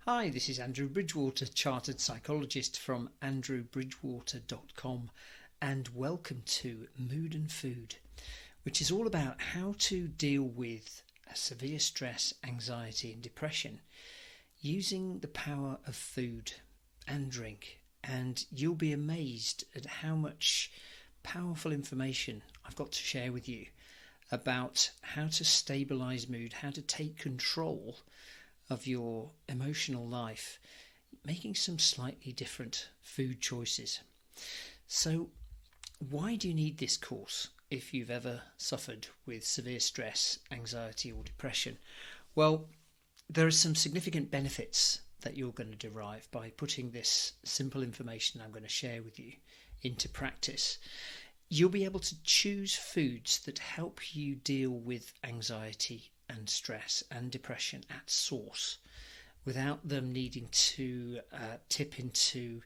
Hi, this is Andrew Bridgewater, Chartered Psychologist from andrewbridgewater.com, and welcome to Mood and Food, which is all about how to deal with severe stress, anxiety and depression using the power of food and drink. And you'll be amazed at how much powerful information I've got to share with you about how to stabilise mood, how to take control of your emotional life, making some slightly different food choices. So why do you need this course if you've ever suffered with severe stress, anxiety or depression? Well, there are some significant benefits that you're going to derive by putting this simple information I'm going to share with you into practice. You'll be able to choose foods that help you deal with anxiety and stress and depression at source without them needing to tip into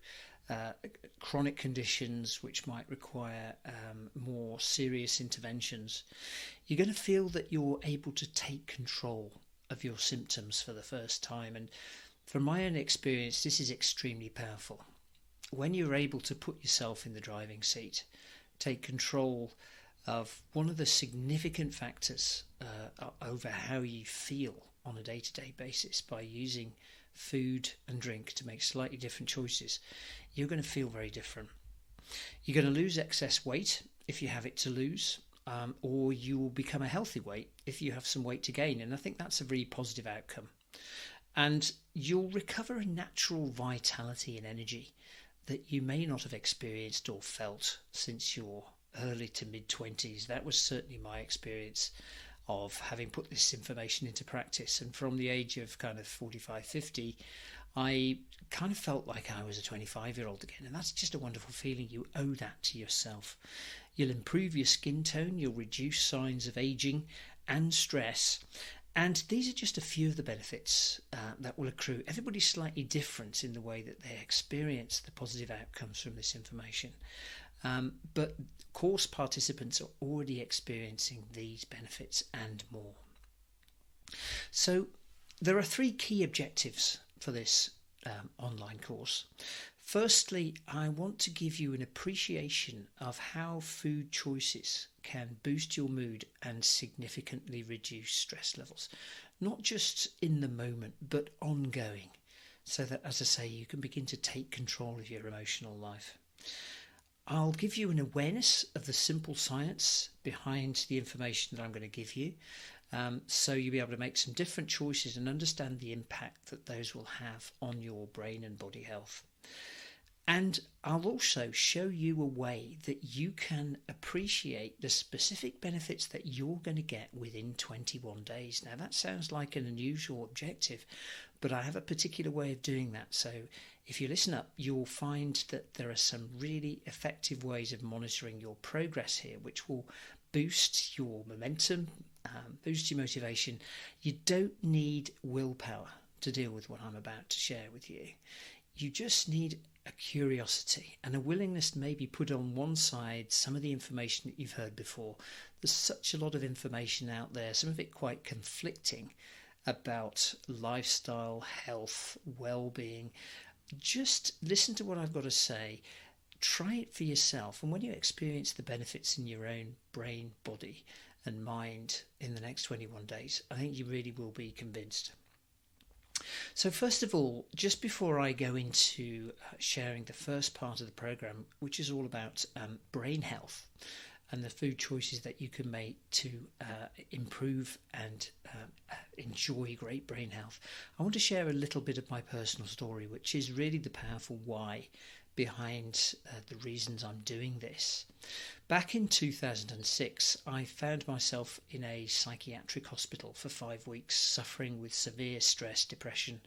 chronic conditions which might require more serious interventions. You're going to feel that you're able to take control of your symptoms for the first time, and from my own experience this is extremely powerful. When you're able to put yourself in the driving seat, take control of one of the significant factors over how you feel on a day-to-day basis by using food and drink to make slightly different choices, you're going to feel very different. You're going to lose excess weight if you have it to lose, or you will become a healthy weight if you have some weight to gain, and I think that's a really positive outcome. And you'll recover a natural vitality and energy that you may not have experienced or felt since your early to mid-20s. That was certainly my experience of having put this information into practice, and from the age of kind of 45, 50, I kind of felt like I was a 25-year-old again, and that's just a wonderful feeling. You owe that to yourself. You'll improve your skin tone, you'll reduce signs of aging and stress, and these are just a few of the benefits that will accrue. Everybody's slightly different in the way that they experience the positive outcomes from this information. But course participants are already experiencing these benefits and more. So there are three key objectives for this online course. Firstly, I want to give you an appreciation of how food choices can boost your mood and significantly reduce stress levels, not just in the moment but ongoing, so that, as I say, you can begin to take control of your emotional life. I'll give you an awareness of the simple science behind the information that I'm going to give you, so you'll be able to make some different choices and understand the impact that those will have on your brain and body health. And I'll also show you a way that you can appreciate the specific benefits that you're going to get within 21 days. Now that sounds like an unusual objective, but I have a particular way of doing that. So if you listen up, you'll find that there are some really effective ways of monitoring your progress here, which will boost your momentum, boost your motivation. You don't need willpower to deal with what I'm about to share with you. You just need a curiosity and a willingness to maybe put on one side some of the information that you've heard before. There's such a lot of information out there, some of it quite conflicting, about lifestyle, health, well-being. Just listen to what I've got to say. Try it for yourself, and when you experience the benefits in your own brain, body and mind in the next 21 days, I think you really will be convinced. So first of all, just before I go into sharing the first part of the program, which is all about brain health and the food choices that you can make to improve and enjoy great brain health, I want to share a little bit of my personal story, which is really the powerful why behind the reasons I'm doing this. Back in 2006, I found myself in a psychiatric hospital for 5 weeks, suffering with severe stress, depression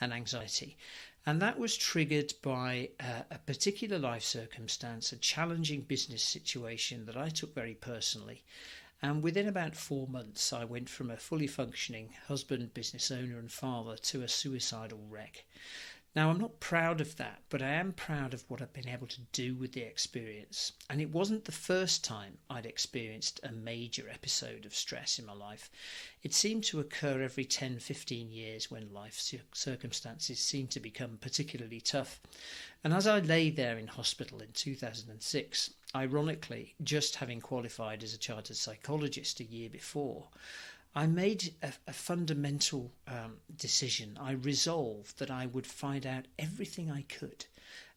and anxiety. And that was triggered by a particular life circumstance, a challenging business situation that I took very personally. And within about 4 months, I went from a fully functioning husband, business owner and father to a suicidal wreck. Now, I'm not proud of that, but I am proud of what I've been able to do with the experience. And it wasn't the first time I'd experienced a major episode of stress in my life. It seemed to occur every 10, 15 years when life circumstances seemed to become particularly tough. And as I lay there in hospital in 2006, ironically, just having qualified as a chartered psychologist a year before, I made a fundamental decision. I resolved that I would find out everything I could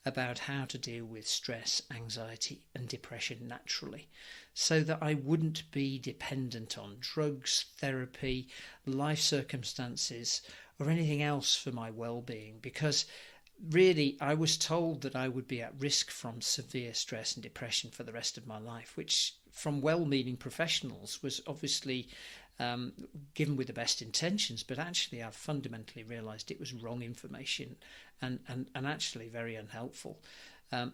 about how to deal with stress, anxiety and depression naturally, so that I wouldn't be dependent on drugs, therapy, life circumstances or anything else for my well-being, because really I was told that I would be at risk from severe stress and depression for the rest of my life, which from well-meaning professionals was obviously given with the best intentions, but actually I've fundamentally realised it was wrong information and actually very unhelpful.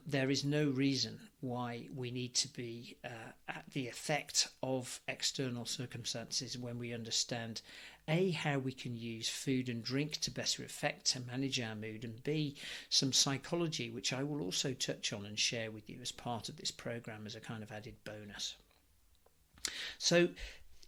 There is no reason why we need to be at the effect of external circumstances when we understand A, how we can use food and drink to better affect and manage our mood, and B, some psychology, which I will also touch on and share with you as part of this programme as a kind of added bonus. So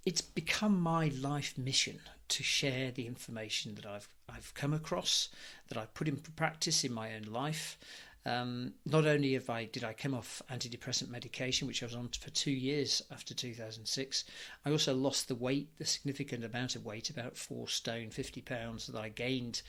it's become my life mission to share the information that I've come across, that I've put into practice in my own life. Not only did I come off antidepressant medication, which I was on for 2 years after 2006, I also lost the significant amount of weight, about 4 stone, 50 pounds that I gained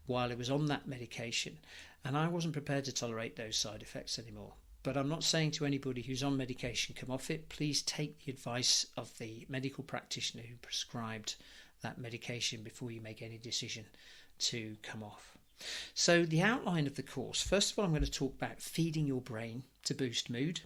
while I was on that medication. And I wasn't prepared to tolerate those side effects anymore. But I'm not saying to anybody who's on medication, come off it. Please take the advice of the medical practitioner who prescribed that medication before you make any decision to come off. So the outline of the course, first of all, I'm going to talk about feeding your brain to boost mood.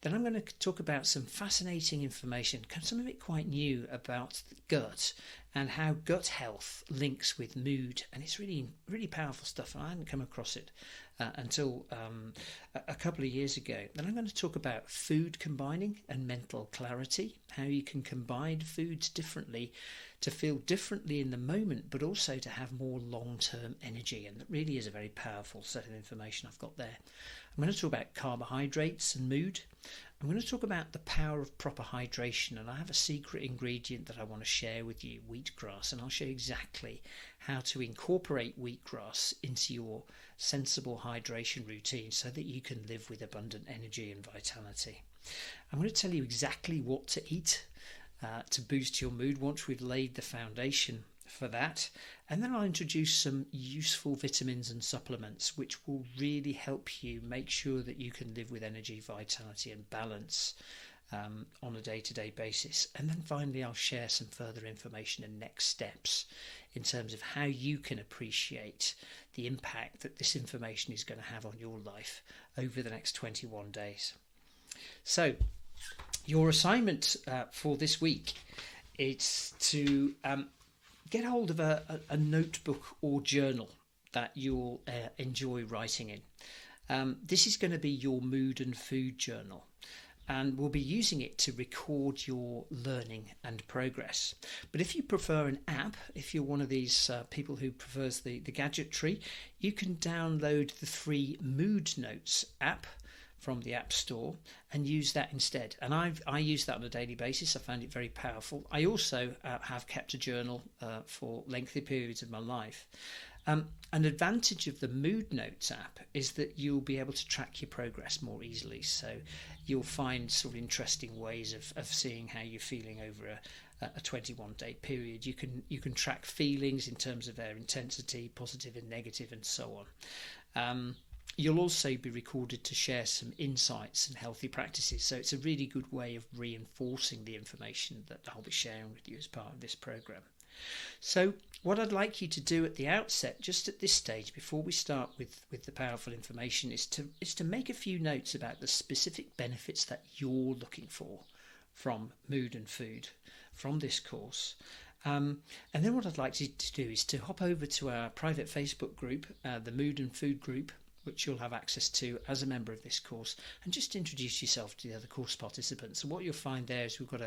Then I'm going to talk about some fascinating information, some of it quite new, about the gut and how gut health links with mood. And it's really, really powerful stuff. And I hadn't come across it until a couple of years ago. Then I'm going to talk about food combining and mental clarity, how you can combine foods differently to feel differently in the moment, but also to have more long-term energy. And that really is a very powerful set of information I've got there. I'm going to talk about carbohydrates and mood. I'm going to talk about the power of proper hydration, and I have a secret ingredient that I want to share with you, wheatgrass, and I'll show you exactly how to incorporate wheatgrass into your sensible hydration routine so that you can live with abundant energy and vitality. I'm going to tell you exactly what to eat to boost your mood once we've laid the foundation for that, and then I'll introduce some useful vitamins and supplements which will really help you make sure that you can live with energy, vitality and balance on a day-to-day basis. And then finally I'll share some further information and next steps in terms of how you can appreciate the impact that this information is going to have on your life over the next 21 days. So your assignment for this week is to get hold of a notebook or journal that you'll enjoy writing in. This is going to be your mood and food journal, and we'll be using it to record your learning and progress. But if you prefer an app, if you're one of these people who prefers the gadgetry, you can download the free Mood Notes app from the App Store and use that instead. And I use that on a daily basis. I found it very powerful. I also have kept a journal for lengthy periods of my life. An advantage of the Mood Notes app is that you'll be able to track your progress more easily. So you'll find sort of interesting ways of seeing how you're feeling over a 21-day period. You can track feelings in terms of their intensity, positive and negative, and so on. You'll also be recorded to share some insights and healthy practices. So it's a really good way of reinforcing the information that I'll be sharing with you as part of this program. So what I'd like you to do at the outset, just at this stage, before we start with the powerful information, is to make a few notes about the specific benefits that you're looking for from mood and food from this course. And then what I'd like you to do is to hop over to our private Facebook group, the Mood and Food group, which you'll have access to as a member of this course, and just introduce yourself to the other course participants. And what you'll find there is we've got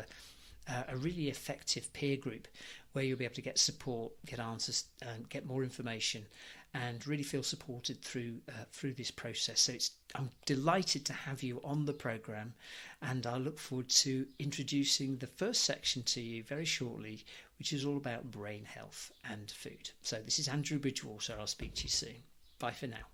a really effective peer group where you'll be able to get support, get answers, and get more information, and really feel supported through this process. So I'm delighted to have you on the programme, and I look forward to introducing the first section to you very shortly, which is all about brain health and food. So this is Andrew Bridgewater. I'll speak to you soon. Bye for now.